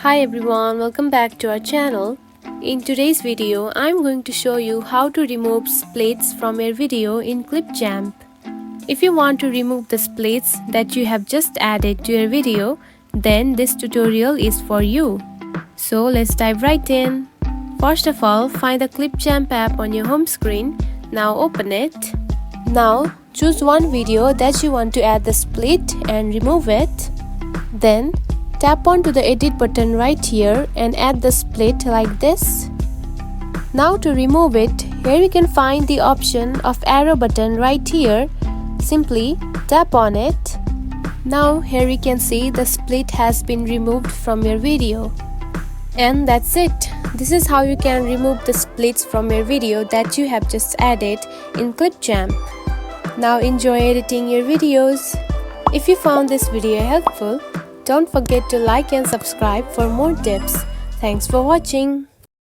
Hi everyone, welcome back to our channel. In today's video, I'm going to show you how to remove splits from your video in Clipchamp. If you want to remove the splits that you have just added to your video, then this tutorial is for you. So let's dive right in. First of all, find the Clipchamp app on your home screen. Now open it. Now choose one video that you want to add the split and remove it. Then tap onto the edit button right here and add the split like this. Now to remove it, here you can find the option of arrow button right here. Simply tap on it. Now here you can see the split has been removed from your video. And that's it. This is how you can remove the splits from your video that you have just added in Clipchamp. Now enjoy editing your videos. If you found this video helpful, don't forget to like and subscribe for more tips. Thanks for watching.